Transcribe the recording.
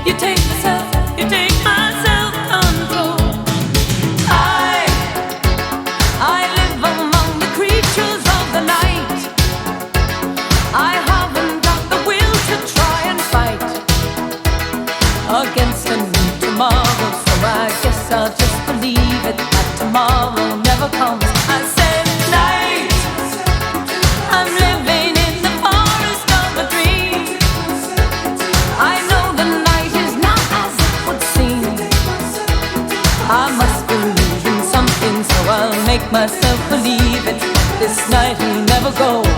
You take my self-control. I live among the creatures of the night. I haven't got the will to try and fight against a new tomorrow, so I guess I'll just believe it that tomorrow never comes. I said night, I'm living in the forest of a dream. I know the night is not as it would seem. I must believe in something, so I'll make myself believe it. This night will never go.